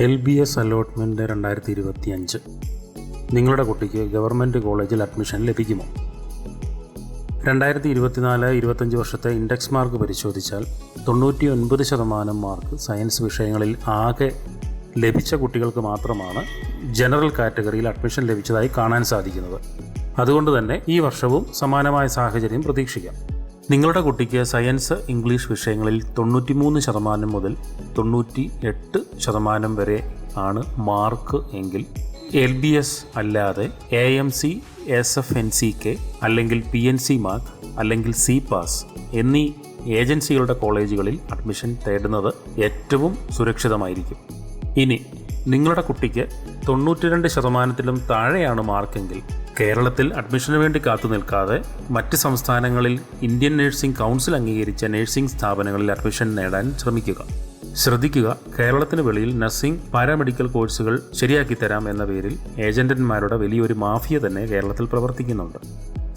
LBS allotment 2025 നിങ്ങളുടെ കുട്ടിക്ക് government കോളേജിൽ അഡ്മിഷൻ ലഭിക്കുമോ? 2024-25 വർഷത്തെ ഇൻഡെക്സ് മാർക്ക് പരിശോധിച്ചാൽ 99% മാർക്ക് സയൻസ് വിഷയങ്ങളിൽ ആകെ ലഭിച്ച കുട്ടികൾക്ക് മാത്രമാണ് ജനറൽ കാറ്റഗറിയിൽ അഡ്മിഷൻ ലഭിച്ചതായി കാണാൻ സാധിക്കുന്നത്. അതുകൊണ്ട് തന്നെ ഈ വർഷവും സമാനമായ സാഹചര്യം പ്രതീക്ഷിക്കാം. നിങ്ങളുടെ കുട്ടിക്ക് സയൻസ്, ഇംഗ്ലീഷ് വിഷയങ്ങളിൽ 93% മുതൽ 98% വരെ ആണ് മാർക്ക് എങ്കിൽ LBS അല്ലാതെ AMC, SFNCK അല്ലെങ്കിൽ PNC മാർക്ക് അല്ലെങ്കിൽ CPAS എന്നീ ഏജൻസികളുടെ കോളേജുകളിൽ അഡ്മിഷൻ തേടുന്നത് ഏറ്റവും സുരക്ഷിതമായിരിക്കും. ഇനി നിങ്ങളുടെ കുട്ടിക്ക് 92%-ലും താഴെയാണ് മാർക്കെങ്കിൽ കേരളത്തിൽ അഡ്മിഷന് വേണ്ടി കാത്തു നിൽക്കാതെ മറ്റ് സംസ്ഥാനങ്ങളിൽ ഇന്ത്യൻ നഴ്സിംഗ് കൗൺസിൽ അംഗീകരിച്ച നഴ്സിംഗ് സ്ഥാപനങ്ങളിൽ അഡ്മിഷൻ നേടാൻ ശ്രദ്ധിക്കുക. കേരളത്തിന് വെളിയിൽ നഴ്സിംഗ്, പാരാമെഡിക്കൽ കോഴ്സുകൾ ശരിയാക്കി തരാം എന്ന പേരിൽ ഏജന്റന്മാരുടെ വലിയൊരു മാഫിയ തന്നെ കേരളത്തിൽ പ്രവർത്തിക്കുന്നുണ്ട്.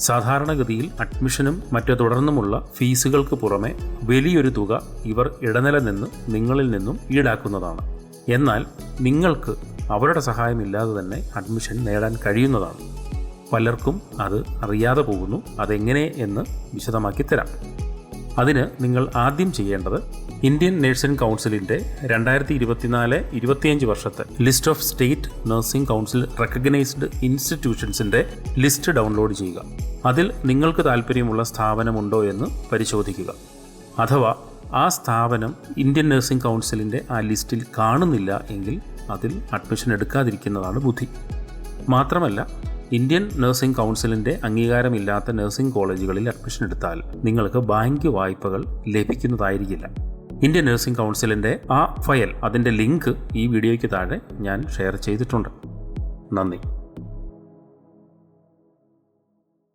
സാധാരണഗതിയിൽ അഡ്മിഷനും മറ്റു തുടർന്നുമുള്ള ഫീസുകൾക്ക് പുറമെ വലിയൊരു തുക ഇവർ ഇടനില നിന്ന് നിങ്ങളിൽ നിന്നും ഈടാക്കുന്നതാണ്. എന്നാൽ നിങ്ങൾക്ക് അവരുടെ സഹായമില്ലാതെ തന്നെ അഡ്മിഷൻ നേടാൻ കഴിയുന്നതാണ്. പലർക്കും അത് അറിയാതെ പോകുന്നു. അതെങ്ങനെ എന്ന് വിശദമാക്കി തരാം. അതിന് നിങ്ങൾ ആദ്യം ചെയ്യേണ്ടത് ഇന്ത്യൻ നഴ്സിംഗ് കൗൺസിലിൻ്റെ 2024-25 വർഷത്തെ list of state nursing council recognised ഇൻസ്റ്റിറ്റ്യൂഷൻസിൻ്റെ ലിസ്റ്റ് ഡൗൺലോഡ് ചെയ്യുക. അതിൽ നിങ്ങൾക്ക് താല്പര്യമുള്ള സ്ഥാപനമുണ്ടോ എന്ന് പരിശോധിക്കുക. അഥവാ ആ സ്ഥാപനം ഇന്ത്യൻ നഴ്സിംഗ് കൗൺസിലിൻ്റെ ആ ലിസ്റ്റിൽ കാണുന്നില്ല എങ്കിൽ അതിൽ അഡ്മിഷൻ എടുക്കാതിരിക്കുന്നതാണ് ബുദ്ധി. മാത്രമല്ല, ഇന്ത്യൻ നഴ്സിംഗ് കൗൺസിലിൻ്റെ അംഗീകാരമില്ലാത്ത നഴ്സിംഗ് കോളേജുകളിൽ അഡ്മിഷൻ എടുത്താൽ നിങ്ങൾക്ക് ബാങ്ക് വായ്പകൾ ലഭിക്കുന്നതായിരിക്കില്ല. ഇന്ത്യൻ നഴ്സിംഗ് കൗൺസിലിൻ്റെ ആ ഫയൽ, അതിൻ്റെ ലിങ്ക് ഈ വീഡിയോയ്ക്ക് താഴെ ഞാൻ ഷെയർ ചെയ്തിട്ടുണ്ട്. നന്ദി.